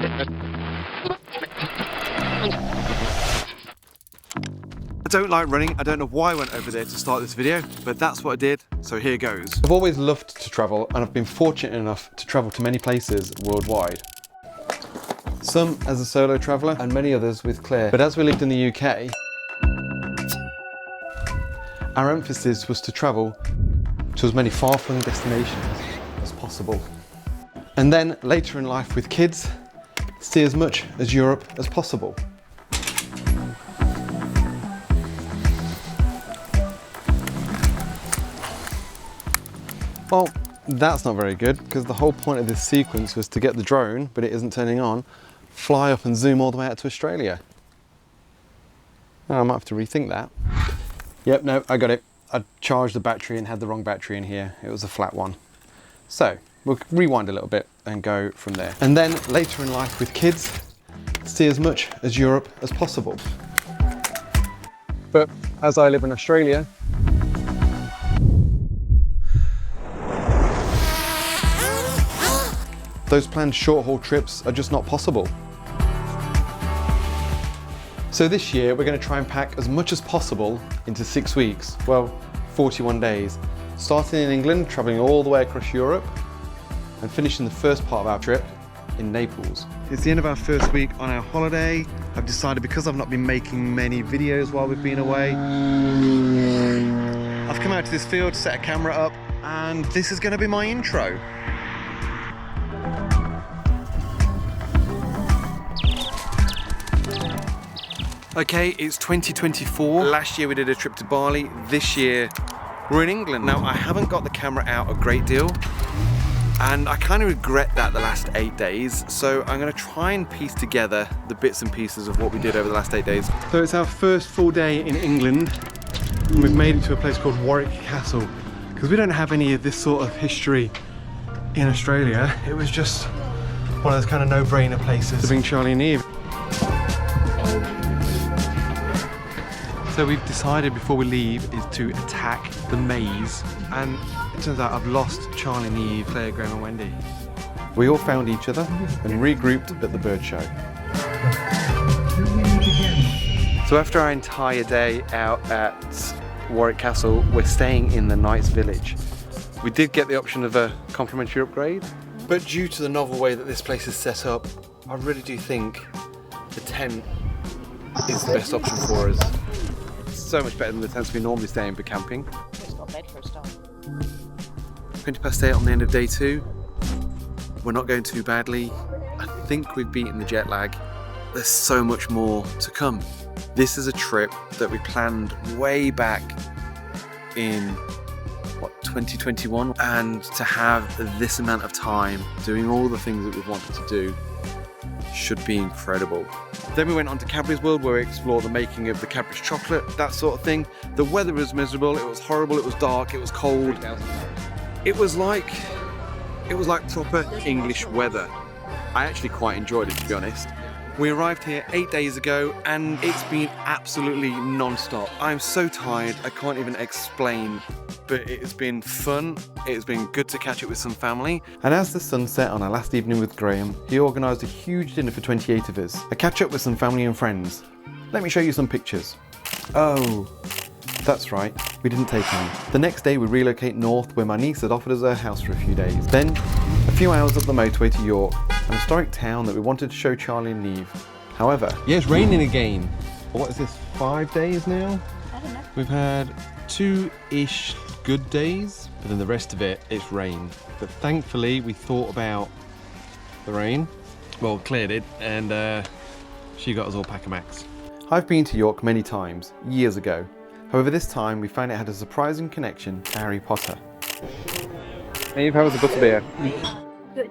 I don't like running. I don't know why I went over there to start this video, but that's what I did, so here goes. I've always loved to travel, and I've been fortunate enough to travel to many places worldwide. Some as a solo traveller and many others with Claire. But as we lived in the UK, our emphasis was to travel to as many far-flung destinations as possible. And then later in life with kids, see as much as Europe as possible. Well, that's not very good, because the whole point of this sequence was to get the drone, but it isn't turning on, fly up and zoom all the way out to Australia. Oh, I might have to rethink that. Yep, no, I got it. I charged the battery and had the wrong battery in here. It was a flat one. So, we'll rewind a little bit and go from there. And then later in life with kids, see as much as Europe as possible. But as I live in Australia, those planned short-haul trips are just not possible. So this year we're going to try and pack as much as possible into 6 weeks, well, 41 days, starting in England, travelling all the way across Europe, and finishing the first part of our trip in Naples. It's the end of our first week on our holiday. I've decided, because I've not been making many videos while we've been away, I've come out to this field, set a camera up, and this is going to be my intro. Okay, it's 2024. Last year we did a trip to Bali. This year we're in England. Now, I haven't got the camera out a great deal, and I kind of regret that the last 8 days. So I'm gonna try and piece together the bits and pieces of what we did over the last 8 days. So it's our first full day in England, and we've made it to a place called Warwick Castle, because we don't have any of this sort of history in Australia. It was just one of those kind of no-brainer places to bring Charlie and Eve. So we've decided before we leave is to attack the maze, and it turns out I've lost Charlie and Eve, Claire, Graham and Wendy. We all found each other and regrouped at the bird show. So after our entire day out at Warwick Castle, we're staying in the Knights Village. We did get the option of a complimentary upgrade, but due to the novel way that this place is set up, I really do think the tent is the best option for us. So much better than the tents we normally stay in for camping. It's got a bed for a start. 8:20 on the end of day 2. We're not going too badly. I think we've beaten the jet lag. There's so much more to come. This is a trip that we planned way back in 2021, and to have this amount of time doing all the things that we've wanted to do should be incredible. Then we went on to Cadbury's World, where we explored the making of the Cadbury's chocolate, that sort of thing. The weather was miserable, it was horrible, it was dark, it was cold. It was like proper English weather. I actually quite enjoyed it, to be honest. We arrived here 8 days ago, and it's been absolutely non-stop. I'm so tired, I can't even explain, but it has been fun. It has been good to catch up with some family. And as the sun set on our last evening with Graham, he organised a huge dinner for 28 of us. A catch up with some family and friends. Let me show you some pictures. Oh, that's right, we didn't take any. The next day we relocate north, where my niece had offered us her house for a few days. Then, a few hours up the motorway to York, an historic town that we wanted to show Charlie and Neve. However, yeah, it's raining again. What is this, 5 days now? I don't know. We've had 2-ish good days, but then the rest of it, it's rain. But thankfully, we thought about the rain. Well, Claire did, and she got us all pack-a-max. I've been to York many times, years ago. However, this time we found it had a surprising connection to Harry Potter. Eve, how was the butterbeer? Good.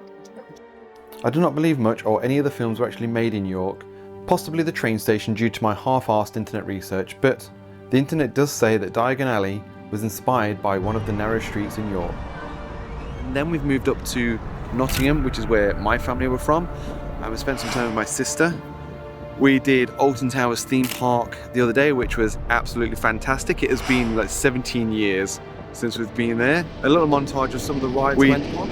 I do not believe much or any of the films were actually made in York, possibly the train station due to my half-arsed internet research, but the internet does say that Diagon Alley was inspired by one of the narrow streets in York. And then we've moved up to Nottingham, which is where my family were from, and we spent some time with my sister. We did Alton Towers theme park the other day, which was absolutely fantastic. It has been like 17 years since we've been there. A little montage of some of the rides we went on.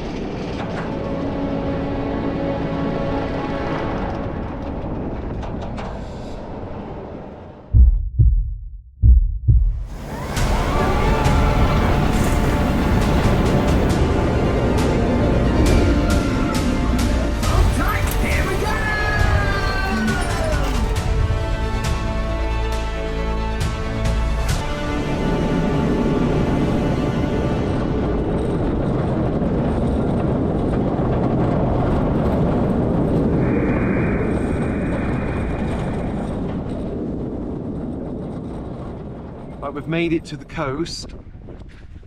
Right, we've made it to the coast.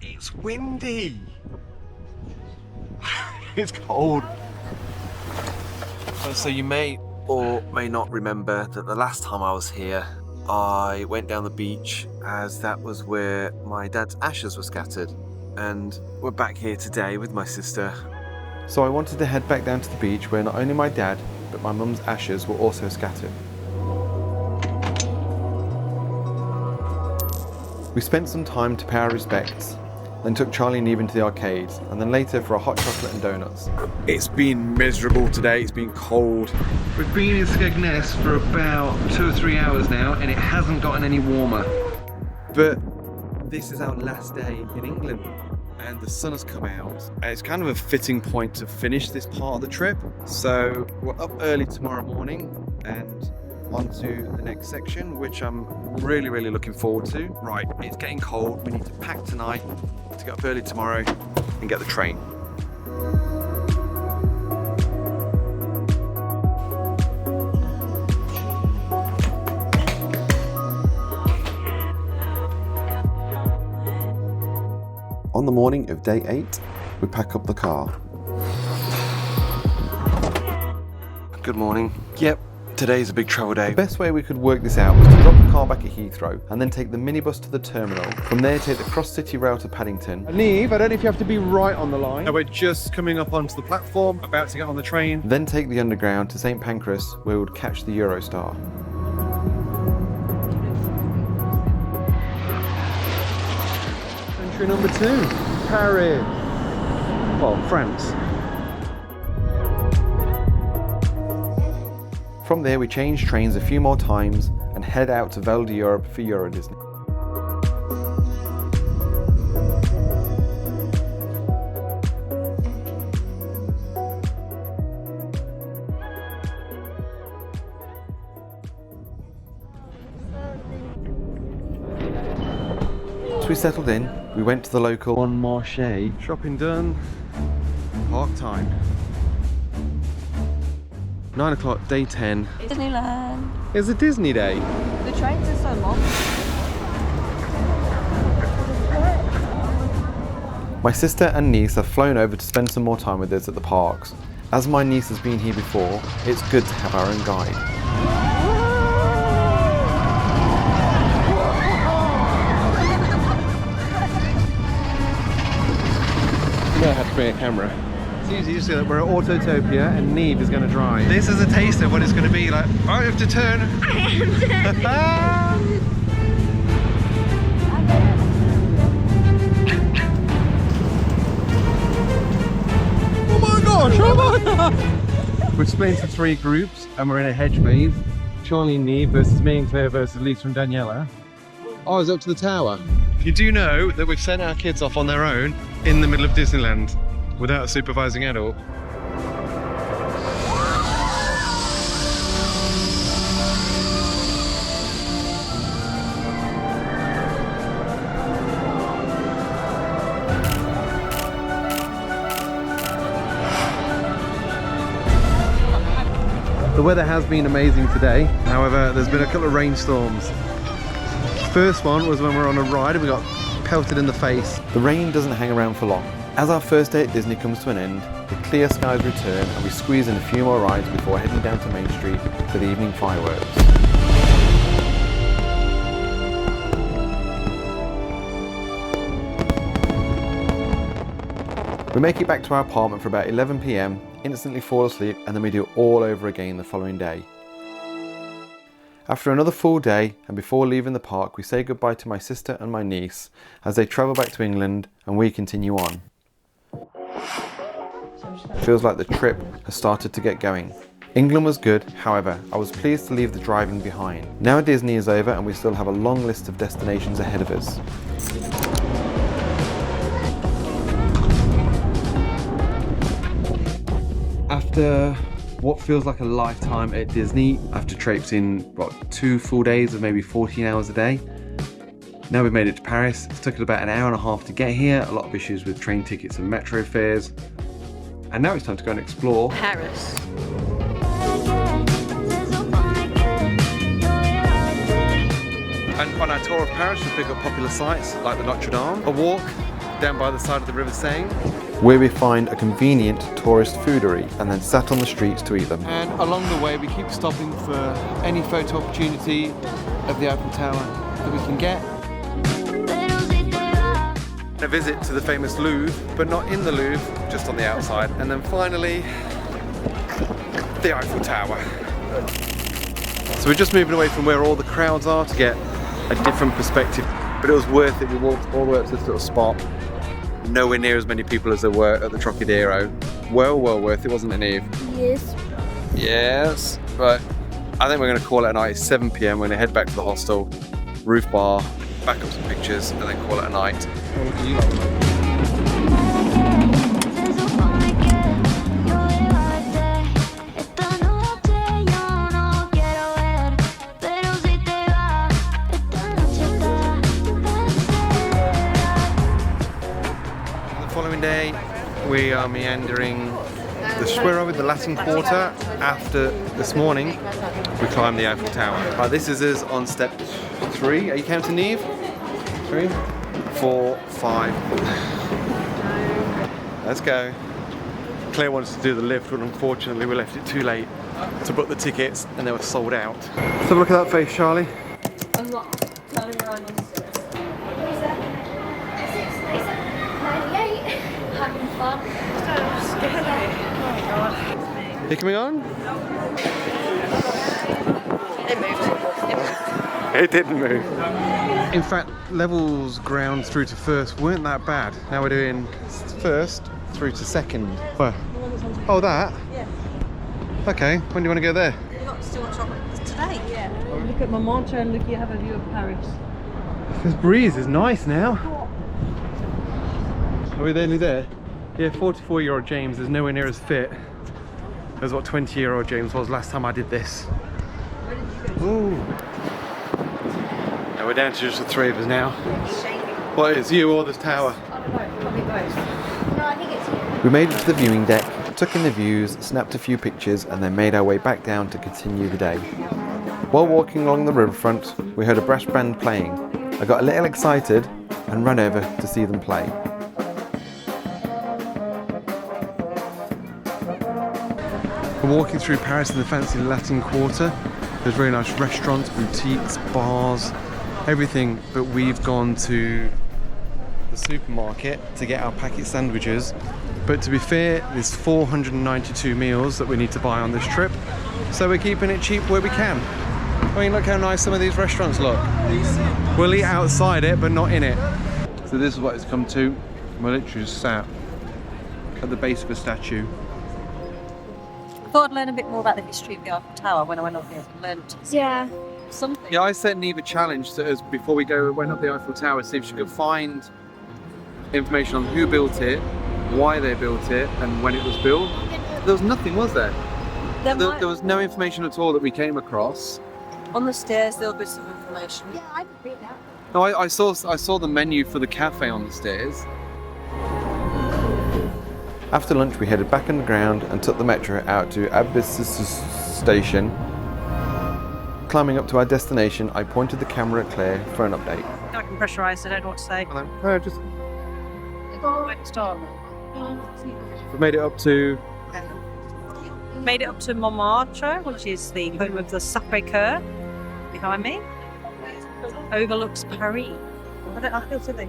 It's windy. It's cold. So you may or may not remember that the last time I was here, I went down the beach as that was where my dad's ashes were scattered. And we're back here today with my sister. So I wanted to head back down to the beach where not only my dad, but my mum's ashes were also scattered. We spent some time to pay our respects, then took Charlie and Eve into the arcades, and then later for a hot chocolate and donuts. It's been miserable today, it's been cold. We've been in Skegness for about 2 or 3 hours now, and it hasn't gotten any warmer. But this is our last day in England, and the sun has come out. And it's kind of a fitting point to finish this part of the trip. So we're up early tomorrow morning and on to the next section, which I'm really looking forward to. Right, it's getting cold. We need to pack tonight to get up early tomorrow and get the train. On the morning of day 8, we pack up the car. Good morning. Yep, today's a big travel day. The best way we could work this out was to drop the car back at Heathrow and then take the minibus to the terminal. From there, take the cross-city rail to Paddington. Neve, I don't know if you have to be right on the line. Now we're just coming up onto the platform, about to get on the train. Then take the underground to St Pancras, where we would catch the Eurostar. Country number 2, Paris. Well, France. From there, we change trains a few more times and head out to Val d'Europe for Euro Disney. Once we settled in, we went to the local Bon Marché. Shopping done. Park time. 9 o'clock, day 10. Disneyland. It's a Disney day. The trains are so long. My sister and niece have flown over to spend some more time with us at the parks. As my niece has been here before, it's good to have our own guide. I had to bring a camera. It's easy to see that we're at Autotopia and Neve is going to drive. This is a taste of what it's going to be like. I have to turn. Oh my gosh, oh my god! We're split into 3 groups and we're in a hedge maze. Charlie and Neve versus me and Claire versus Lisa and Daniela. I was up to the tower. You do know that we've sent our kids off on their own in the middle of Disneyland without a supervising adult. The weather has been amazing today. However, there's been a couple of rainstorms. First one was when we were on a ride and we got pelted in the face. The rain doesn't hang around for long. As our first day at Disney comes to an end, the clear skies return and we squeeze in a few more rides before heading down to Main Street for the evening fireworks. We make it back to our apartment for about 11 PM, instantly fall asleep, and then we do it all over again the following day. After another full day and before leaving the park, we say goodbye to my sister and my niece as they travel back to England and we continue on. Feels like the trip has started to get going. England was good, however, I was pleased to leave the driving behind. Now Disney is over and we still have a long list of destinations ahead of us. After what feels like a lifetime at Disney, after traipsing, 2 full days of maybe 14 hours a day, now we've made it to Paris. It took us about an hour and a half to get here, a lot of issues with train tickets and metro fares. And now it's time to go and explore Paris. And On our tour of Paris, we pick up popular sites like the Notre Dame, a walk down by the side of the River Seine, where we find a convenient tourist foodery and then sat on the streets to eat them. and along the way we keep stopping for any photo opportunity of the Eiffel Tower that we can get. A visit to the famous Louvre, but not in the Louvre, just on the outside. And then finally, the Eiffel Tower. So we're just moving away from where all the crowds are to get a different perspective. But it was worth it. We walked all the way up to this little spot. Nowhere near as many people as there were at the Trocadero. Well worth it, wasn't it, Neve? Yes. Yes. But I think we're going to call it a night. It's 7 p.m. We're going to head back to the hostel, roof bar, back up some pictures, and then call it a night. The following day, we are meandering the Square with the Latin Quarter. After this morning, we climbed the Eiffel Tower. This is us on step 3. Are you counting, Neve? 3, 4, 5. Let's go. Claire wanted to do the lift, but unfortunately we left it too late to book the tickets and they were sold out. Let's have a look at that face, Charlie. I'm not telling her I'm on stairs. 98. Having fun. Are you coming on? It moved. It didn't move. In fact, levels ground through to first weren't that bad. Now we're doing first through to second. Where? Oh, that? Yeah. Okay, when do you want to go there? You're not still on chocolate today? Yeah. Look at Montmartre and look, you have a view of Paris. This breeze is nice now. Are we nearly there? Yeah, 44-year-old James is nowhere near as fit as what 20-year-old James was last time I did this. Ooh. And we're down to just the 3 of us now. What is you or this tower? I don't know, probably both. No, I think it's you. We made it to the viewing deck, took in the views, snapped a few pictures, and then made our way back down to continue the day. While walking along the riverfront, we heard a brass band playing. I got a little excited and ran over to see them play. We're walking through Paris in the fancy Latin Quarter. There's very nice restaurants, boutiques, bars, everything, but we've gone to the supermarket to get our packet sandwiches. But to be fair, there's 492 meals that we need to buy on this trip, so we're keeping it cheap where we can. I mean, look how nice some of these restaurants look. We'll eat outside it, but not in it. So this is what it's come to. We're literally just sat at the base of a statue. I thought I'd learn a bit more about the history of the Eiffel Tower when I went up here. Learned something. Yeah, I set Neve a challenge to us before we went up the Eiffel Tower, see if she could find information on who built it, why they built it, and when it was built. There was nothing, was there? There was no information at all that we came across. On the stairs there'll be some information. Yeah, I can read that. No, I saw the menu for the cafe on the stairs. After lunch, we headed back underground and took the metro out to Abyss station. Climbing up to our destination, I pointed the camera at Claire for an update. I can pressurise, I don't know what to say. No, just Where to start? we made it up to. Made it up to Montmartre, which is the home of the Sacré-Cœur, behind me. Overlooks Paris. I feel something.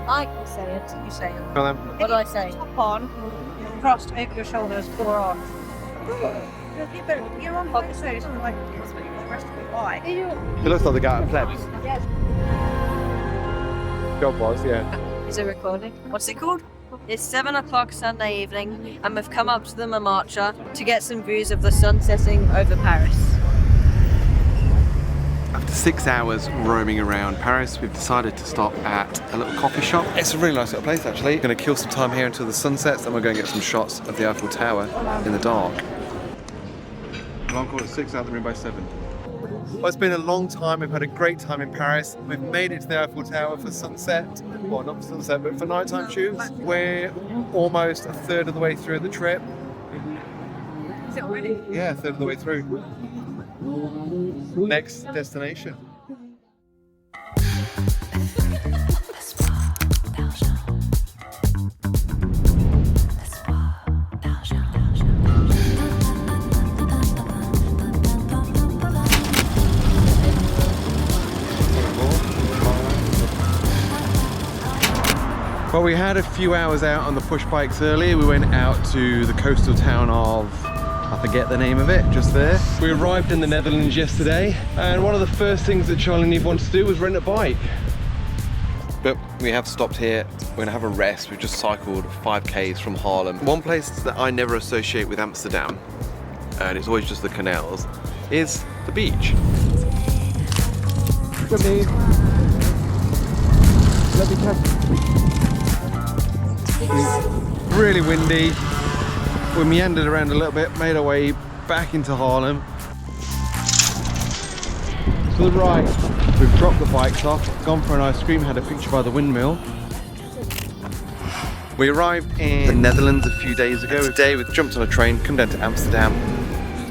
I can say it. You say it. Well, What do I say? Top on, crossed over your shoulders, four on. You're on by the side, it's not like the rest of your eye. it looks like the guy at Plebs. Yes. Job was, yeah. Is it recording? What's it called? It's 7 o'clock Sunday evening, and we've come up to the Montmartre to get some views of the sun setting over Paris. After 6 hours roaming around Paris, we've decided to stop at a little coffee shop. It's a really nice little place, actually. We're going to kill some time here until the sun sets, then we're going to get some shots of the Eiffel Tower in the dark. Alarm clock at 6, out the room by 7. Well, it's been a long time. We've had a great time in Paris. We've made it to the Eiffel Tower for sunset. Well, not for sunset, but for nighttime shoots. We're almost a third of the way through the trip. Is it already? Yeah, a third of the way through. Next destination. Well, we had a few hours out on the push bikes earlier. We went out to the coastal town of, I forget the name of it, just there. We arrived in the Netherlands yesterday, and one of the first things that Charlie and Eve wanted to do was rent a bike. But we have stopped here. We're gonna have a rest. We've just cycled 5Ks from Haarlem. One place that I never associate with Amsterdam, and it's always just the canals, is the beach. Good me. Let me catch. Really windy. We meandered around a little bit, made our way back into Haarlem. To the right, we've dropped the bikes off, gone for an ice cream, had a picture by the windmill. We arrived in the Netherlands a few days ago. Today we jumped on a train, come down to Amsterdam.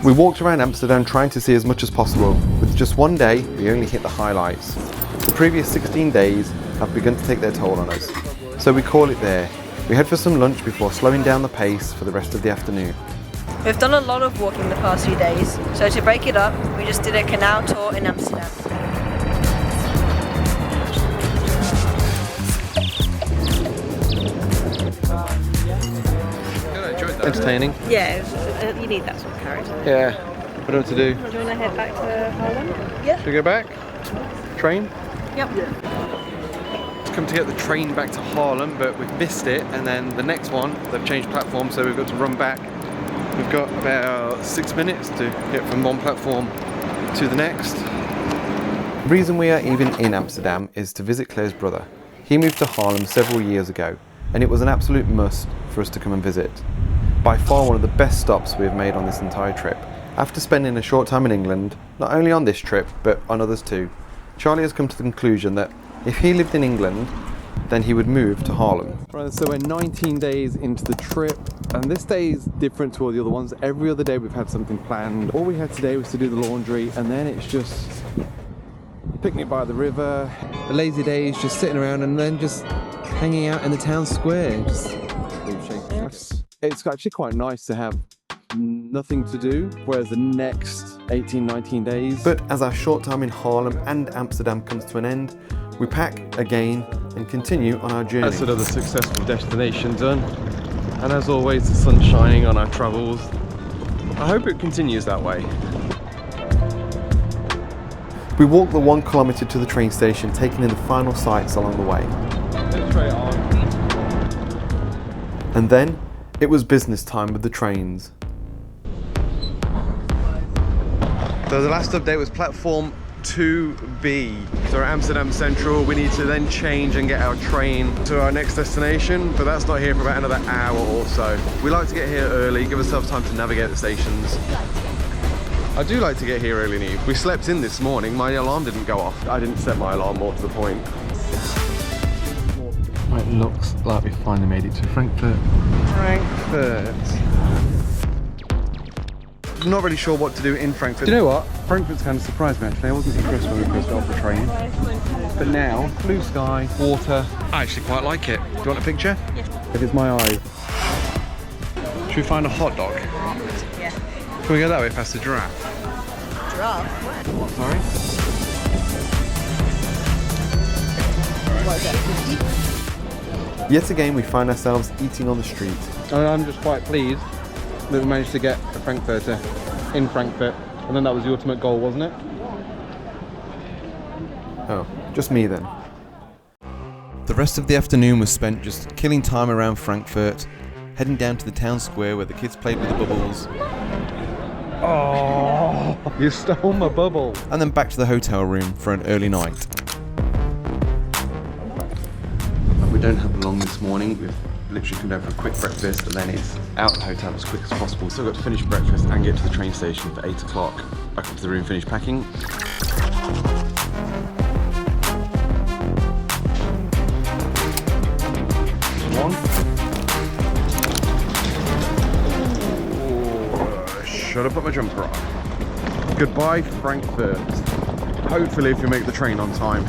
We walked around Amsterdam trying to see as much as possible. With just one day, we only hit the highlights. The previous 16 days have begun to take their toll on us, so we call it there. We head for some lunch before slowing down the pace for the rest of the afternoon. We've done a lot of walking the past few days, so to break it up, we just did a canal tour in Amsterdam. Entertaining. Yeah, you need that sort of character. Yeah. What do you want to do? Do you want to head back to Haarlem? Should we go back? Train? Yep. Come to get the train back to Haarlem, but we've missed it, and then the next one, they've changed platform, so we've got to run back. We've got about 6 minutes to get from one platform to the next. The reason we are even in Amsterdam is to visit Claire's brother. He moved to Haarlem several years ago, and it was an absolute must for us to come and visit. By far one of the best stops we have made on this entire trip. After spending a short time in England, not only on this trip, but on others too, Charlie has come to the conclusion that if he lived in England, then he would move to Haarlem. Right, so we're 19 days into the trip, and this day is different to all the other ones. Every other day we've had something planned. All we had today was to do the laundry, and then it's just picnic by the river. The lazy days, just sitting around and then just hanging out in the town square. It's actually quite nice to have nothing to do, whereas the next 18, 19 days. But as our short time in Haarlem and Amsterdam comes to an end, we pack again and continue on our journey. That's another successful destination done. And as always, the sun's shining on our travels. I hope it continues that way. We walked the 1 kilometre to the train station, taking in the final sights along the way. And then it was business time with the trains. So the last update was platform 2B. So we're at Amsterdam Central. We need to then change and get our train to our next destination, but that's not here for about another hour or so. We like to get here early, give ourselves time to navigate the stations. I do like to get here early and Eve. We slept in this morning, my alarm didn't go off. I didn't set my alarm, more to the point. Right, looks like we finally made it to Frankfurt. I'm not really sure what to do in Frankfurt. Do you know what? Frankfurt's kind of surprised me actually. I wasn't impressed when we first got off the train. But now, blue sky, water. I actually quite like it. Do you want a picture? Yeah. If it's my eyes. Should we find a hot dog? Yeah. Can we go that way past the giraffe? Giraffe? What, sorry? What is that, 50? Yet again, we find ourselves eating on the street. And I'm just quite pleased that we managed to get a Frankfurter in Frankfurt, and then that was the ultimate goal, wasn't it? Oh, just me then. The rest of the afternoon was spent just killing time around Frankfurt, heading down to the town square where the kids played with the bubbles. Oh, you stole my bubble! And then back to the hotel room for an early night. We don't have long this morning. We've literally come down for a quick breakfast and then it's out the hotel as quick as possible. So I've got to finish breakfast and get to the train station for 8 o'clock. Back up to the room, finish packing. Should have put my jumper on. Goodbye, Frankfurt. Hopefully, if you make the train on time.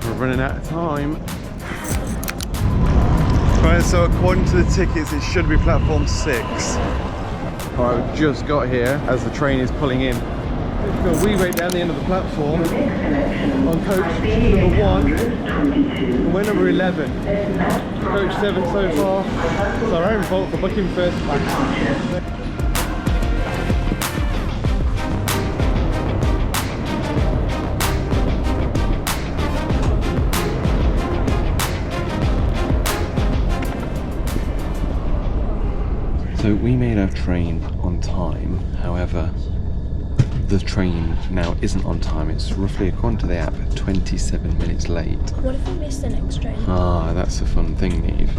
We're running out of time. Right, so according to the tickets, it should be platform 6. Alright, we've just got here as the train is pulling in. We've got a wee way down the end of the platform on coach number 1, and we're number 11. Coach 7 so far. It's our own fault for booking first class. So we made our train on time, however, the train now isn't on time. It's roughly, according to the app, 27 minutes late. What if we miss the next train? Ah, that's a fun thing, Neve.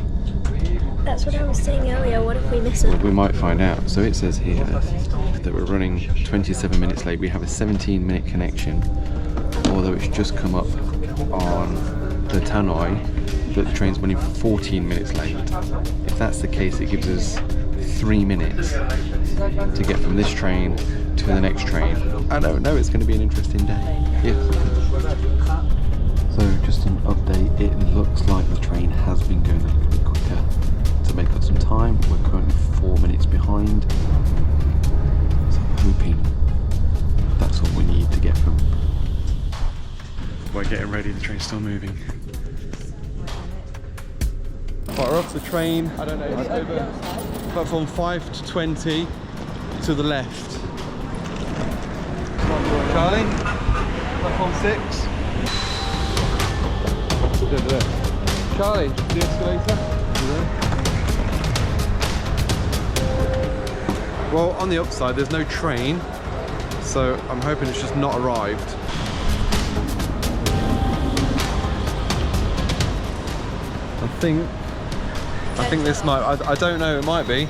That's what I was saying earlier. What if we miss Well, it? we might find out. So it says here that we're running 27 minutes late. We have a 17-minute connection, although it's just come up on the tannoy that the train's running 14 minutes late. If that's the case, it gives us 3 minutes to get from this train to the next train. I don't know, it's going to be an interesting day. Yes. So just an update, it looks like the train has been going a little bit quicker to make up some time. We're currently 4 minutes behind. So I'm hoping that's all we need to get from. We're getting ready, the train's still moving. Right, we're off the train. I don't know, it's over platform 5 to 20 to the left. Charlie, platform 6. Charlie, the escalator. Well, on the upside, there's no train, so I'm hoping it's just not arrived. I think this might, I don't know, it might be.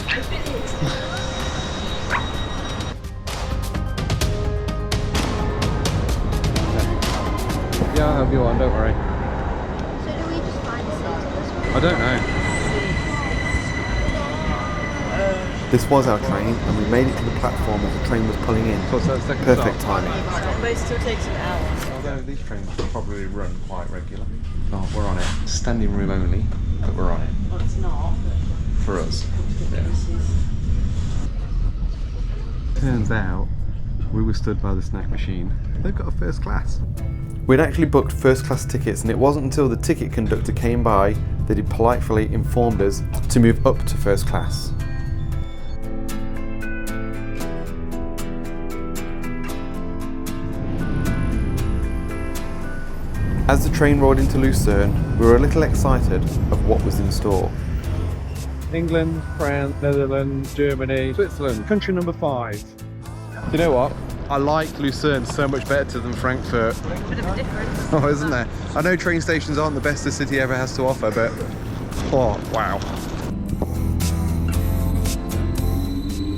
Yeah, I'll help you on, don't worry. So do we just find a seat on this one? I don't know. This was our train, and we made it to the platform as the train was pulling in. So it's that second Perfect stop. timing. But it still takes an hour. Although these trains probably run quite regular. Oh, we're on it. Standing room only, but we're on it. Well, it's not. For us. Turns out, we were stood by the snack machine. They've got a first class. We'd actually booked first class tickets, and it wasn't until the ticket conductor came by that he politely informed us to move up to first class. As the train rolled into Lucerne, we were a little excited of what was in store. England, France, Netherlands, Germany, Switzerland, country number 5. You know what? I like Lucerne so much better than Frankfurt. Bit of a difference. Oh, isn't there? I know train stations aren't the best the city ever has to offer, but oh, wow.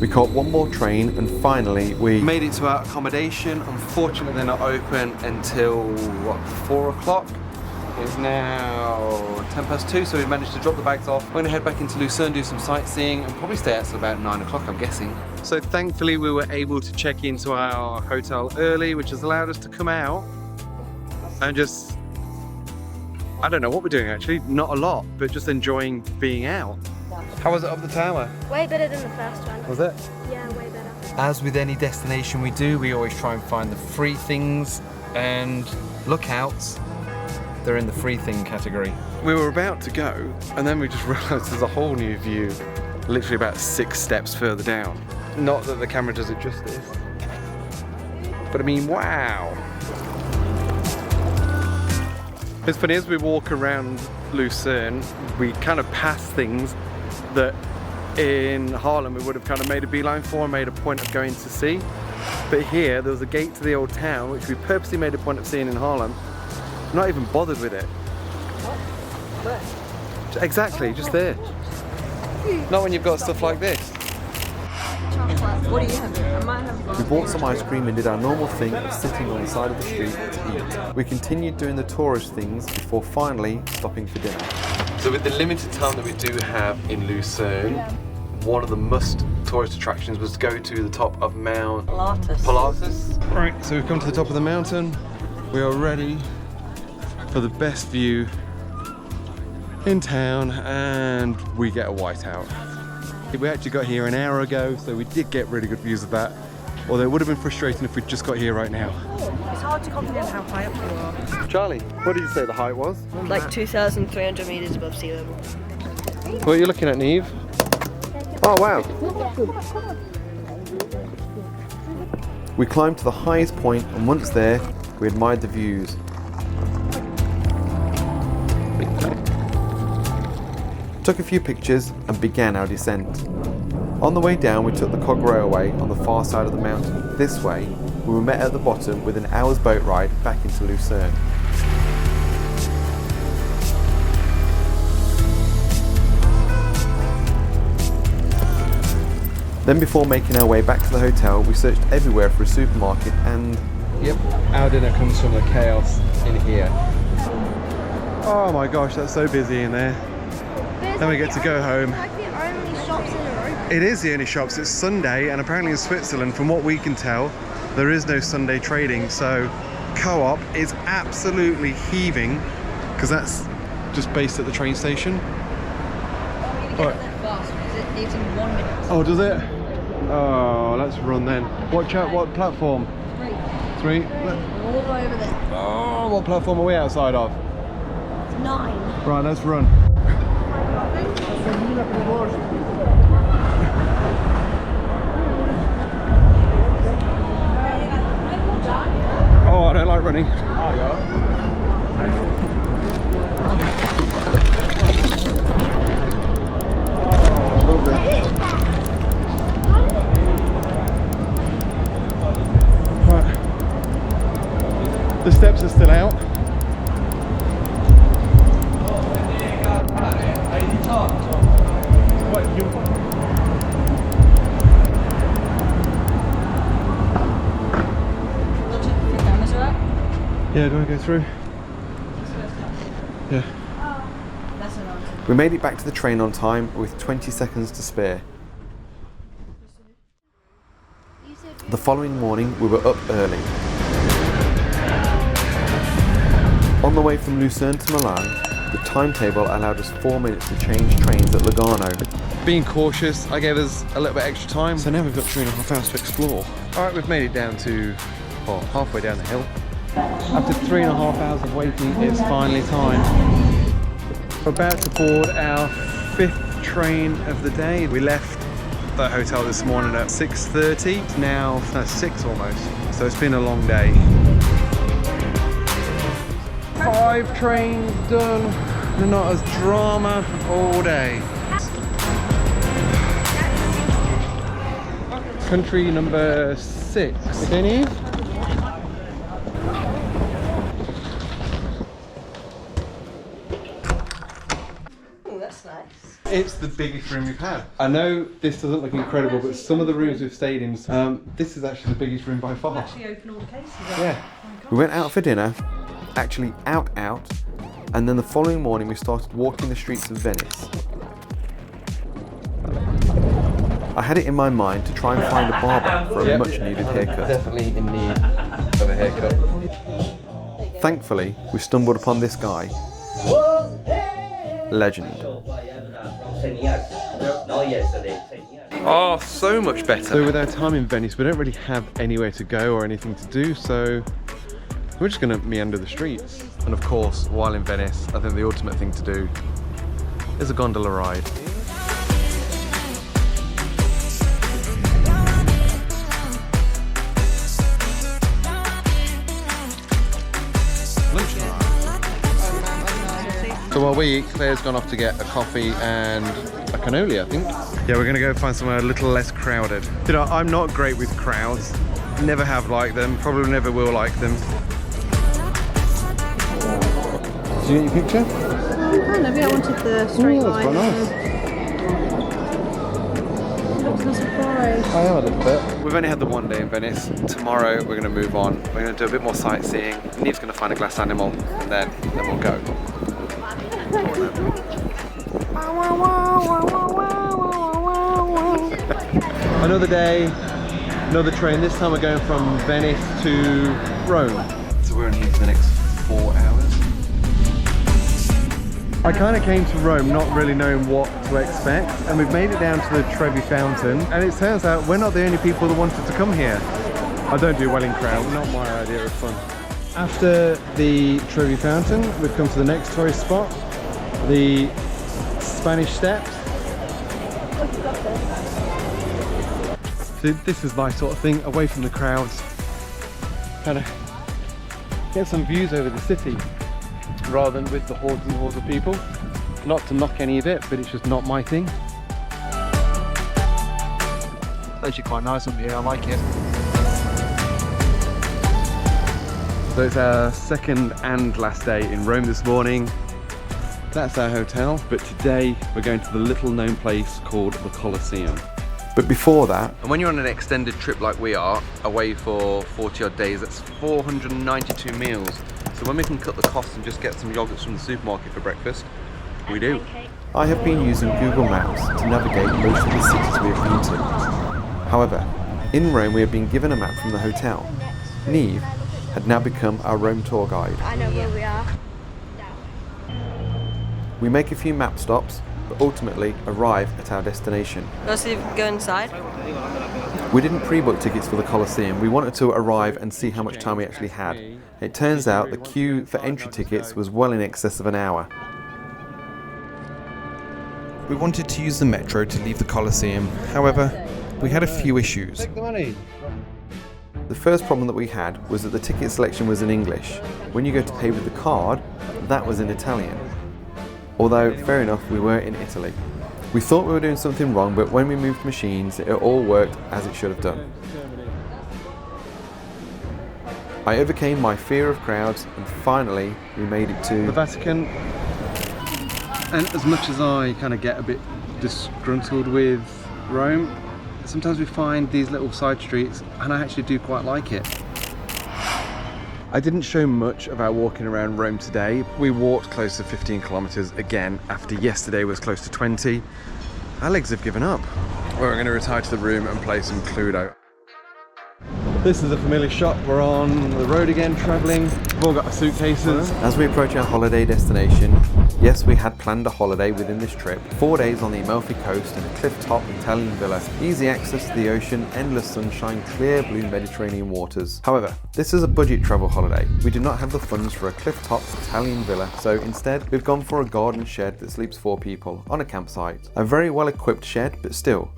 We caught one more train, and finally we made it to our accommodation. Unfortunately, they're not open until, what, 4 o'clock? It's now 2:10, so we've managed to drop the bags off. We're going to head back into Lucerne, do some sightseeing, and probably stay out till about 9 o'clock, I'm guessing. So thankfully we were able to check into our hotel early, which has allowed us to come out and just, I don't know what we're doing actually, not a lot, but just enjoying being out. How was it up the tower? Way better than the first one. Was it? Yeah, way better. As with any destination we do, we always try and find the free things and lookouts. They're in the free thing category. We were about to go and then we just realised there's a whole new view literally about 6 steps further down. Not that the camera does it justice, but I mean, wow. It's funny, as we walk around Lucerne, we kind of pass things that in Haarlem we would have kind of made a beeline for and made a point of going to see. But here, there was a gate to the old town, which we purposely made a point of seeing in Haarlem. Not even bothered with it. Where? Exactly, just there. Not when you've got stuff like this. What do you have? I might have. We bought some ice cream and did our normal thing of sitting on the side of the street to eat. We continued doing the tourist things before finally stopping for dinner. So with the limited time that we do have in Lucerne, one of the must tourist attractions was to go to the top of Mount Pilatus. Pilatus. Right, so we've come to the top of the mountain. We are ready for the best view in town, and we get a whiteout. We actually got here an hour ago, so we did get really good views of that. Although it would have been frustrating if we'd just got here right now. It's hard to comprehend how high up you are. Charlie, what did you say the height was? Like 2,300 meters above sea level. What are you looking at, Neve? Oh wow! We climbed to the highest point, and once there, we admired the views. Took a few pictures and began our descent. On the way down, we took the cog railway on the far side of the mountain. This way, we were met at the bottom with an hour's boat ride back into Lucerne. Then before making our way back to the hotel, we searched everywhere for a supermarket and... Yep, our dinner comes from the chaos in here. Oh my gosh, that's so busy in there. Then we get to go home. Like the only shops in a row. It is the only shops. It's Sunday, and apparently in Switzerland, from what we can tell, there is no Sunday trading. So Co-op is absolutely heaving, because that's just based at the train station. Right. Oh, does it? Oh, let's run then. What platform? 3. All the way over there. Oh, what platform are we outside of? 9. Right, let's run. Oh, I don't like running. Right. The steps are still out. Yeah, do I go through? Yeah. We made it back to the train on time with 20 seconds to spare. The following morning we were up early. On the way from Lucerne to Milan, the timetable allowed us 4 minutes to change trains at Lugano. Being cautious, I gave us a little bit extra time, so now we've got 3.5 hours to explore. Alright, we've made it down to, well, halfway down the hill. After 3.5 hours of waiting, it's finally time. We're about to board our 5th train of the day. We left the hotel this morning at 6:30. It's now 6 almost, so it's been a long day. 5 trains done, and not as drama all day. Country number 6. Okay, Neve? It's the biggest room we've had. I know this doesn't look incredible, but some of the rooms we've stayed in, this is actually the biggest room by far. Actually open all the cases. Yeah. We went out for dinner, actually out, and then the following morning we started walking the streets of Venice. I had it in my mind to try and find a barber for a much needed haircut. Definitely in need of a haircut. Thankfully, we stumbled upon this guy. Legend. Oh, so much better. So with our time in Venice, we don't really have anywhere to go or anything to do, so we're just gonna meander the streets. And of course, while in Venice, I think the ultimate thing to do is a gondola ride. So while we eat, Claire's gone off to get a coffee and a cannoli, I think. Yeah, we're gonna go find somewhere a little less crowded. You know, I'm not great with crowds. Never have liked them, probably never will like them. Did you get your picture? Kind of, yeah, I wanted the straight That's line. quite nice. Looks a surprise. I am a little bit. We've only had the one day in Venice. Tomorrow we're going to move on. We're going to do a bit more sightseeing. Neve's going to find a glass animal, and then we'll go. Another day, another train. This time we're going from Venice to Rome. So we're only here for the next 4 hours. I kind of came to Rome not really knowing what to expect, and we've made it down to the Trevi Fountain, and it turns out we're not the only people that wanted to come here. I don't do well in crowds, not my idea of fun. After the Trevi Fountain, we've come to the next tourist spot, the Spanish Steps. So this is my sort of thing, away from the crowds. Kind of get some views over the city, rather than with the hordes and hordes of people. Not to knock any of it, but it's just not my thing. It's actually quite nice up here, I like it. So it's our second and last day in Rome this morning. That's our hotel, but today we're going to the little known place called the Colosseum. But before that, And when you're on an extended trip like we are, away for 40 odd days, that's 492 meals. So when we can cut the costs and just get some yogurts from the supermarket for breakfast, we do. I have been using Google Maps to navigate most of the cities we have been to. However, in Rome we have been given a map from the hotel. Neve had now become our Rome tour guide. I know where we are. We make a few map stops, but ultimately arrive at our destination. Let's go inside. We didn't pre-book tickets for the Colosseum. We wanted to arrive and see how much time we actually had. It turns out the queue for entry tickets was well in excess of an hour. We wanted to use the metro to leave the Colosseum. However, we had a few issues. Take the money. The first problem that we had was that the ticket selection was in English. When you go to pay with the card, that was in Italian. Although, fair enough, we were in Italy. We thought we were doing something wrong, but when we moved machines, it all worked as it should have done. I overcame my fear of crowds, and finally, we made it The to... Vatican. And as much as I kind of get a bit disgruntled with Rome, sometimes we find these little side streets, and I actually do quite like it. I didn't show much of our walking around Rome today. We walked close to 15 kilometers again after yesterday was close to 20. Our legs have given up. We're going to retire to the room and play some Cluedo. This is a familiar shop. We're on the road again, travelling. We've all got our suitcases. As we approach our holiday destination, yes, we had planned a holiday within this trip. 4 days on the Amalfi Coast in a cliff-top Italian villa. Easy access to the ocean, endless sunshine, clear blue Mediterranean waters. However, this is a budget travel holiday. We do not have the funds for a cliff-top Italian villa, so instead we've gone for a garden shed that sleeps 4 people on a campsite. A very well-equipped shed, but still,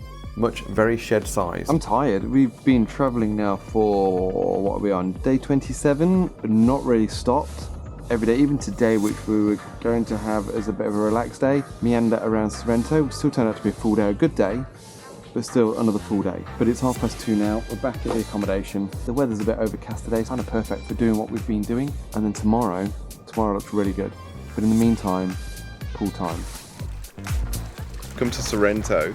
very shed size. I'm tired. We've been travelling now for, what are we on, day 27, but not really stopped. Every day, even today, which we were going to have as a bit of a relaxed day, meander around Sorrento. Still turned out to be a full day, a good day, but still another full day. But it's 2:30 now, we're back at the accommodation. The weather's a bit overcast today, it's kind of perfect for doing what we've been doing. And then tomorrow looks really good. But in the meantime, pool time. Come to Sorrento,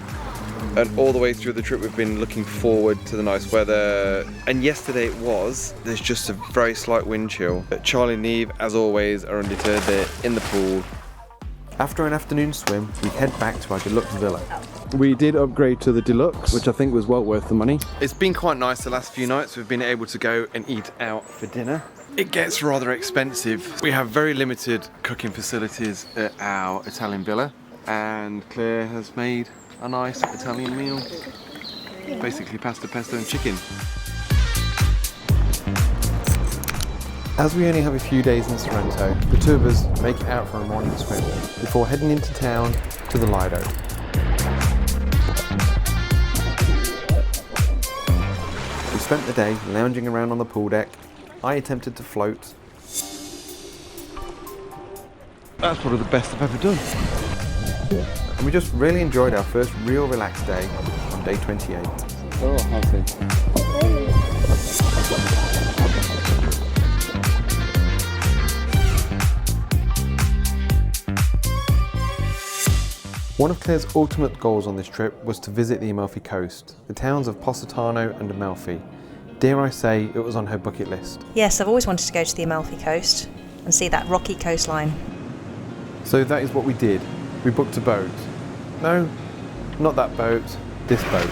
and all the way through the trip we've been looking forward to the nice weather, and yesterday there's just a very slight wind chill. But Charlie and Neve, as always, are undeterred. They're in the pool. After an afternoon swim, we head back to our deluxe villa. We did upgrade to the deluxe, which I think was well worth the money. It's been quite nice the last few nights. We've been able to go and eat out for dinner. It gets rather expensive. We have very limited cooking facilities at our Italian villa, and Claire has made a nice Italian meal. Basically pasta, pesto and chicken. As we only have a few days in Sorrento, the two of us make it out for a morning swim before heading into town to the Lido. We spent the day lounging around on the pool deck. I attempted to float. That's probably the best I've ever done. And we just really enjoyed our first real relaxed day on day 28. Oh, I see. One of Claire's ultimate goals on this trip was to visit the Amalfi Coast, the towns of Positano and Amalfi. Dare I say, it was on her bucket list. Yes, I've always wanted to go to the Amalfi Coast and see that rocky coastline. So that is what we did. We booked a boat. No, not that boat, this boat.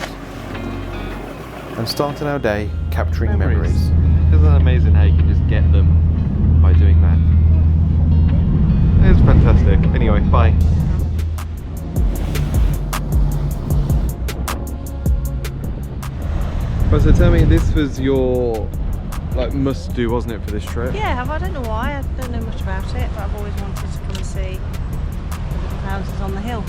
and started our day capturing memories. Isn't that amazing how you can just get them by doing that? It's fantastic. Anyway, bye. But so tell me, this was your like must do, wasn't it, for this trip? Yeah, I don't know why. I don't know much about it, but I've always wanted to come and see the little houses on the hill.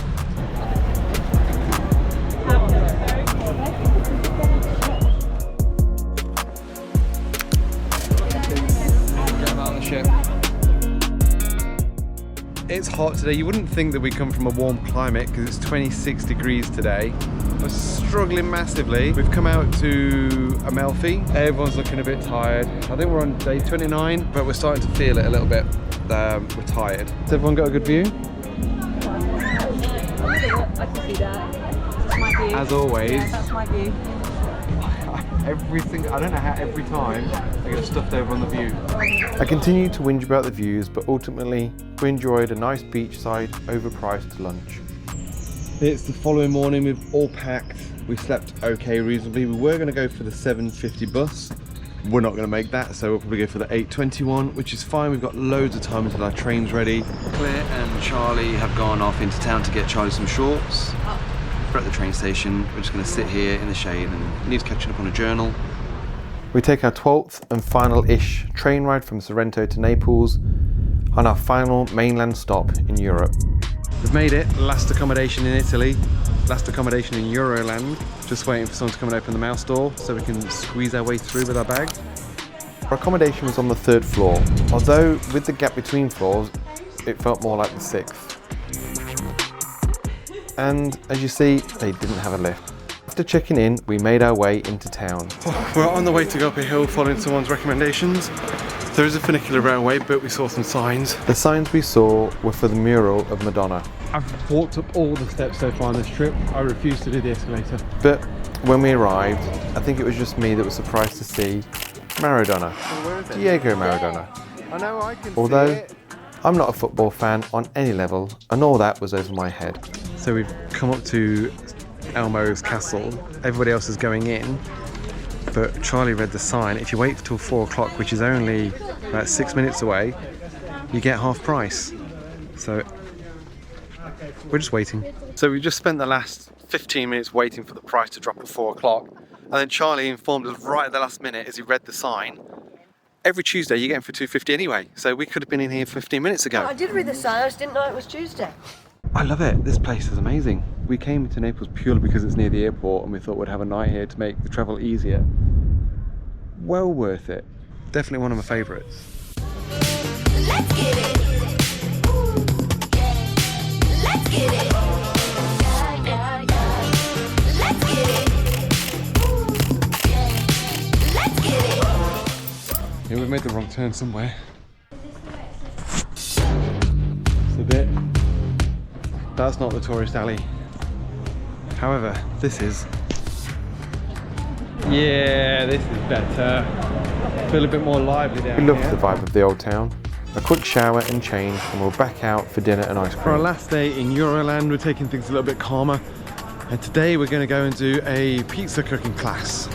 It's hot today. You wouldn't think that we come from a warm climate because it's 26 degrees today. We're struggling massively. We've come out to Amalfi. Everyone's looking a bit tired. I think we're on day 29, but we're starting to feel it a little bit. We're tired. Has everyone got a good view? I can see that. That's my view. As always. Yeah, that's my view. I don't know how every time I get stuffed over on the view. I continued to whinge about the views, but ultimately we enjoyed a nice beachside, overpriced lunch. It's the following morning, we've all packed. We slept okay reasonably. We were going to go for the 7:50 bus. We're not going to make that, so we'll probably go for the 8:21, which is fine. We've got loads of time until our train's ready. Claire and Charlie have gone off into town to get Charlie some shorts. We're at the train station. We're just going to sit here in the shade and need catching up on a journal. We take our 12th and final-ish train ride from Sorrento to Naples on our final mainland stop in Europe. We've made it. Last accommodation in Italy. Last accommodation in Euroland. Just waiting for someone to come and open the mouse door so we can squeeze our way through with our bag. Our accommodation was on the 3rd floor, although with the gap between floors, it felt more like the 6th. And as you see, they didn't have a lift. After checking in, we made our way into town. We're on the way to go up a hill following someone's recommendations. There is a funicular railway, but we saw some signs. The signs we saw were for the mural of Madonna. I've walked up all the steps so far on this trip. I refuse to do the escalator. But when we arrived, I think it was just me that was surprised to see Maradona. Diego Maradona. I know, I can Although, see it. I'm not a football fan on any level, and all that was over my head. So we've come up to Elmo's castle. Everybody else is going in, but Charlie read the sign. If you wait till 4 o'clock, which is only about 6 minutes away, you get half price. So we're just waiting. So we just spent the last 15 minutes waiting for the price to drop at 4 o'clock. And then Charlie informed us right at the last minute as he read the sign. Every Tuesday you get them for $2.50 anyway. So we could have been in here 15 minutes ago. I did read the sign, I just didn't know it was Tuesday. I love it. This place is amazing. We came to Naples purely because it's near the airport and we thought we'd have a night here to make the travel easier. Well worth it. Definitely one of my favourites. Let's get it. Ooh, yeah. Let's get it. Yeah, yeah, yeah. Let's get it. Ooh, yeah. Let's get it. Yeah, we've made the wrong turn somewhere. It's a bit. That's not the tourist alley. However, this is. Yeah, this is better. Feel a bit more lively down We here. loved the vibe of the old town. A quick shower and change, and we're back out for dinner and ice For our cream. last day in Euroland, we're taking things a little bit calmer. And today we're going to go and do a pizza cooking class.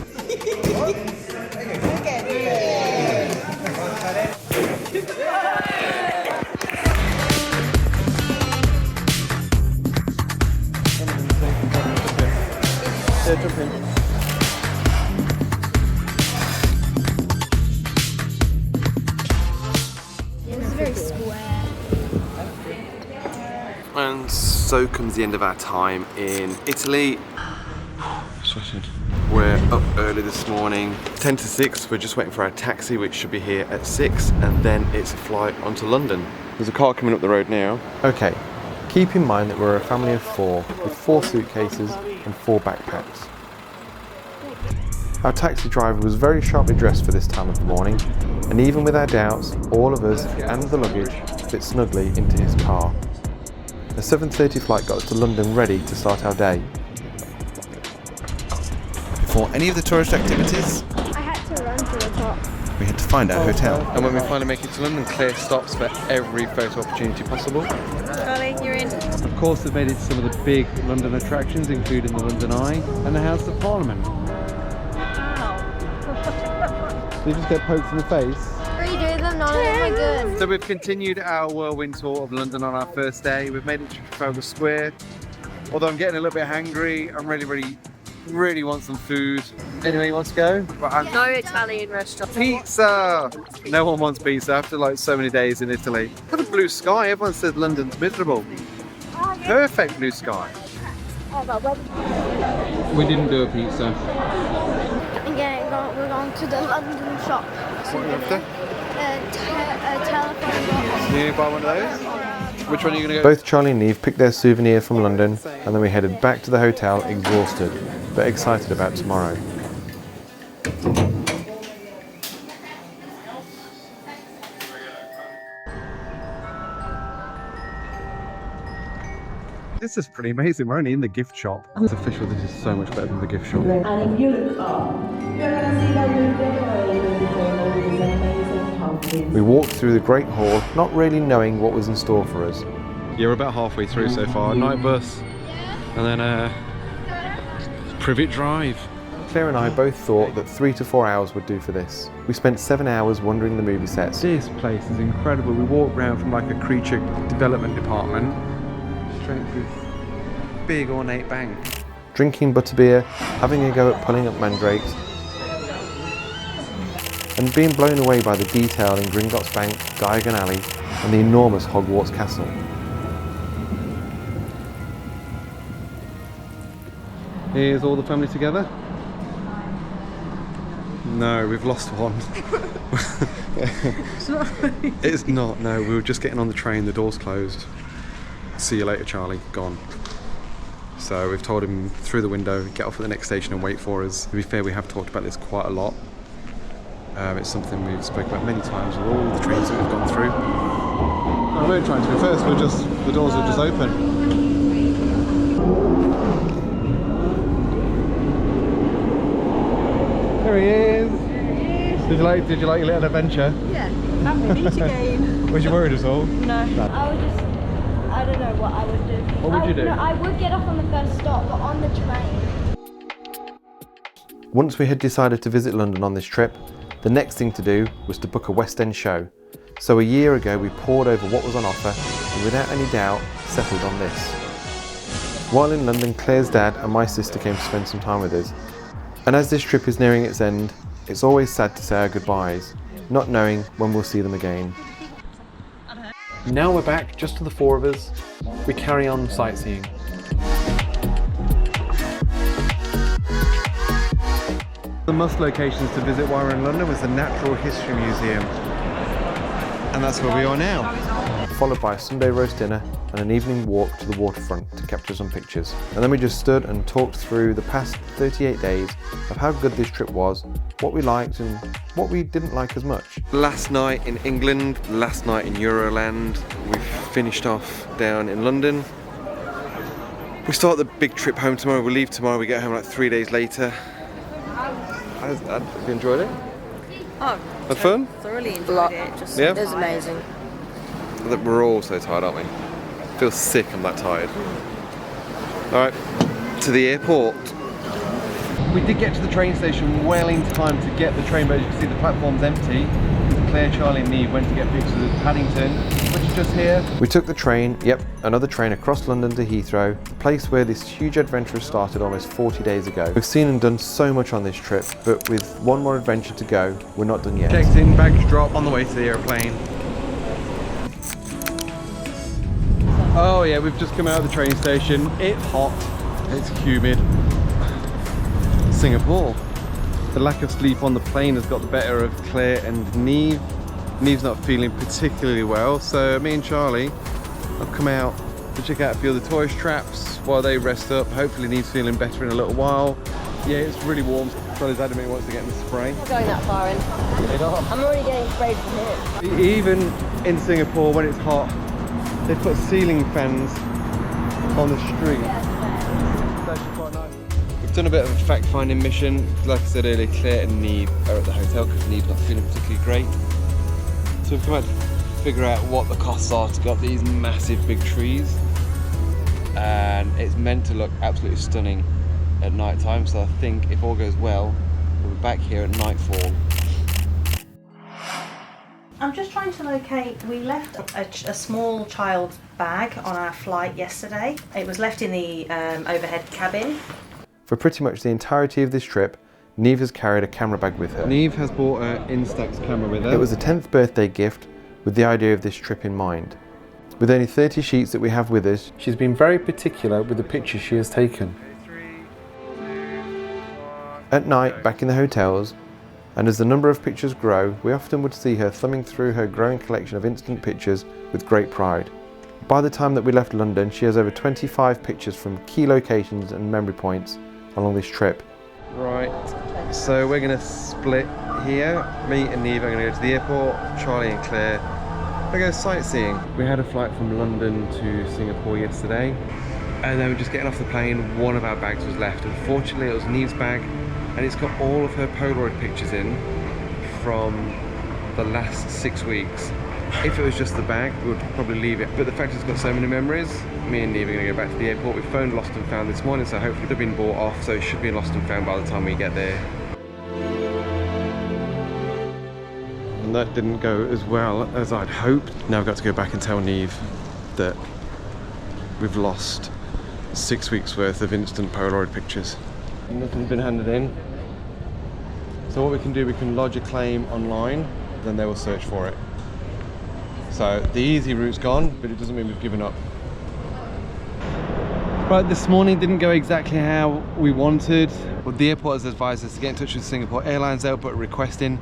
Yeah, jump in. It's very square. And so comes the end of our time in Italy. Sweating. We're up early this morning, 10 to 6. We're just waiting for our taxi, which should be here at 6, and then it's a flight onto London. There's a car coming up the road now. Okay, keep in mind that we're a family of 4 with 4 suitcases and 4 backpacks. Our taxi driver was very sharply dressed for this time of the morning, and even with our doubts, all of us and the luggage fit snugly into his car. The 7:30 flight got us to London ready to start our day. Before any of the tourist activities, I had to run to the top. we had to find our hotel. And when we finally make it to London, Claire stops for every photo opportunity possible. Charlie, you're in. Of course, they've made it to some of the big London attractions, including the London Eye and the House of Parliament. You just get poked in the face. 3 do them, none of them are good. So we've continued our whirlwind tour of London on our first day. We've made it to Trafalgar Square. Although I'm getting a little bit hungry, I'm really want some food. Anyway, you want to go? No Italian restaurant. Pizza! No one wants pizza after like so many days in Italy. Look at the blue sky. Everyone says London's miserable. Perfect blue sky. We didn't do a pizza. We're going to the London shop. What are you after? A telephone box. You buy one of those? Which one are you going to go? Both Charlie and Neve picked their souvenir from London, and then we headed back to the hotel exhausted, but excited about tomorrow. This is pretty amazing. We're only in the gift shop. It's official. This is so much better than the gift shop. And if you look up, you're going to see that we've decorated with all these amazing pumpkins. We walked through the Great Hall, not really knowing what was in store for us. Yeah, we're about halfway through so far. Night bus, and then Privet Drive. Claire and I both thought that 3 to 4 hours would do for this. We spent 7 hours wandering the movie sets. This place is incredible. We walked around from like a creature development department straight through this big ornate bank. Drinking butterbeer, having a go at pulling up mandrakes, and being blown away by the detail in Gringotts Bank, Diagon Alley, and the enormous Hogwarts Castle. Here's all the family together. No, we've lost one. It's not, no, we were just getting on the train, the door's closed. See you later, Charlie, gone. So we've told him through the window, get off at the next station and wait for us. To be fair, we have talked about this quite a lot. It's something we've spoken about many times with all the trains that we've gone through. No, we're trying to go first, the doors are just open. There he is. Did you like your little adventure? Yeah, happy meet again. Was you worried at all? No. I don't know what I would do. What would you do? No, I would get off on the first stop, but on the train. Once we had decided to visit London on this trip, the next thing to do was to book a West End show. So a year ago we pored over what was on offer and without any doubt settled on this. While in London, Claire's dad and my sister came to spend some time with us. And as this trip is nearing its end, it's always sad to say our goodbyes, not knowing when we'll see them again. Now we're back, just to the 4 of us. We carry on sightseeing. The must locations to visit while we're in London was the Natural History Museum. And that's where we are now. Followed by a Sunday roast dinner and an evening walk to the waterfront to capture some pictures. And then we just stood and talked through the past 38 days of how good this trip was, what we liked and what we didn't like as much. Last night in England, last night in Euroland, we finished off down in London. We start the big trip home tomorrow, we leave tomorrow, we get home like 3 days later. Have you enjoyed it? Oh, Had fun? thoroughly enjoyed it. It was amazing. We're all so tired, aren't we? I feel sick, I'm that tired. Alright, to the airport. We did get to the train station well in time to get the train, but as you can see the platform's empty. Claire, Charlie and Neve went to get pictures of Paddington, which is just here. We took the train, another train across London to Heathrow, the place where this huge adventure started almost 40 days ago. We've seen and done so much on this trip, but with one more adventure to go, we're not done yet. Checked in, baggage drop, on the way to the airplane. Oh yeah, we've just come out of the train station. It's hot, it's humid. Singapore. The lack of sleep on the plane has got the better of Claire and Neve. Neve's not feeling particularly well, so me and Charlie have come out to check out a few of the tourist traps while they rest up. Hopefully Neve's feeling better in a little while. Yeah, it's really warm. Charlie's adamant he wants to get in the spray. I'm not going that far in. I'm already getting sprayed from here. Even in Singapore, when it's hot, they put ceiling fans on the street. It's actually quite nice. We've done a bit of a fact-finding mission. Like I said earlier, Claire and Neve are at the hotel because Neve's not feeling particularly great. So we've come out to figure out what the costs are to get up these massive big trees. And it's meant to look absolutely stunning at night time. So I think if all goes well, we'll be back here at nightfall I'm just trying to locate. We left a small child bag on our flight yesterday. It was left in the overhead cabin. For pretty much the entirety of this trip, Neve has carried a camera bag with her. Neve has brought her Instax camera with her. It was a 10th birthday gift with the idea of this trip in mind. With only 30 sheets that we have with us, she's been very particular with the pictures she has taken. At night, back in the hotels, and as the number of pictures grow, we often would see her thumbing through her growing collection of instant pictures with great pride. By the time that we left London, she has over 25 pictures from key locations and memory points along this trip. Right, so we're going to split here. Me and Neve are going to go to the airport, Charlie and Claire are going to go sightseeing. We had a flight from London to Singapore yesterday, and then we're just getting off the plane. One of our bags was left. Unfortunately, it was Neve's bag, and it's got all of her Polaroid pictures in from the last 6 weeks. If it was just the bag, we would probably leave it. But the fact it's got so many memories, me and Neve are going to go back to the airport. We phoned Lost and Found this morning, so hopefully they've been bought off, so it should be Lost and Found by the time we get there. And that didn't go as well as I'd hoped. Now I've got to go back and tell Neve that we've lost 6 weeks worth of instant Polaroid pictures. Nothing's been handed in. So what we can do, we can lodge a claim online, then they will search for it. So the easy route's gone, but it doesn't mean we've given up. Right, this morning didn't go exactly how we wanted. Well, the airport has advised us to get in touch with Singapore Airlines. They'll put a request in,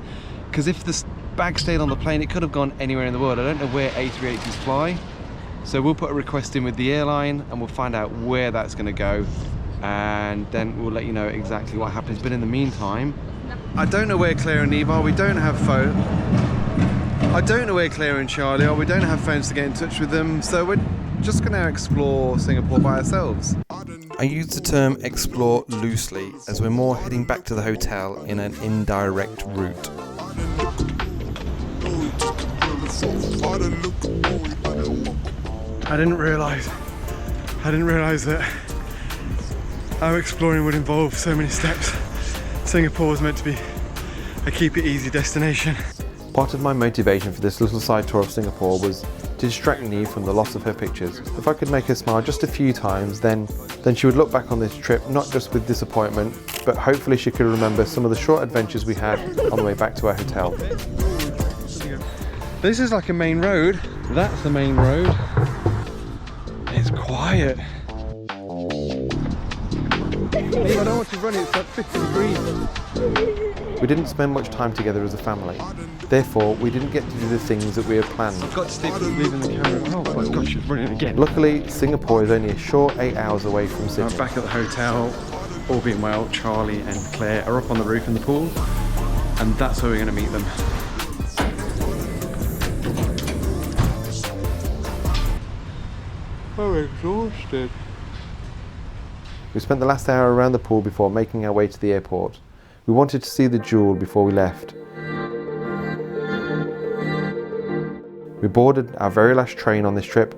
because if the bag stayed on the plane, it could have gone anywhere in the world. I don't know where A380s fly. So we'll put a request in with the airline and we'll find out where that's going to go. And then we'll let you know exactly what happens. But in the meantime, I don't know where Claire and Neve are. We don't have phone. I don't know where Claire and Charlie are. We don't have phones to get in touch with them. So we're just going to explore Singapore by ourselves. I use the term explore loosely, as we're more heading back to the hotel in an indirect route. I didn't realise that our exploring would involve so many steps. Singapore was meant to be a keep it easy destination. Part of my motivation for this little side tour of Singapore was to distract Neve from the loss of her pictures. If I could make her smile just a few times, then she would look back on this trip not just with disappointment, but hopefully she could remember some of the short adventures we had on the way back to our hotel. This is like a main road. That's the main road. It's quiet. Neve, I don't want to run it, it's like 50 degrees. We didn't spend much time together as a family. Therefore, we didn't get to do the things that we had planned. I've got to stay leaving the camera. Oh my gosh, it's running again. Luckily, Singapore is only a short 8 hours away from Sydney. I'm back at the hotel. All being well, Charlie and Claire are up on the roof in the pool, and that's where we're going to meet them. I'm exhausted. We spent the last hour around the pool before making our way to the airport. We wanted to see the Jewel before we left. We boarded our very last train on this trip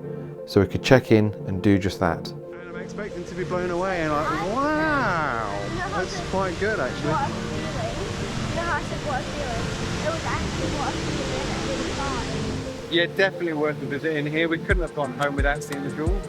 so we could check in and do just that. And I'm expecting to be blown away and like, wow, that's quite good actually. What a feeling. You know how I said what a feeling? It was actually what a feeling. It was fine. Yeah, definitely worth a visit in here. We couldn't have gone home without seeing the Jewel.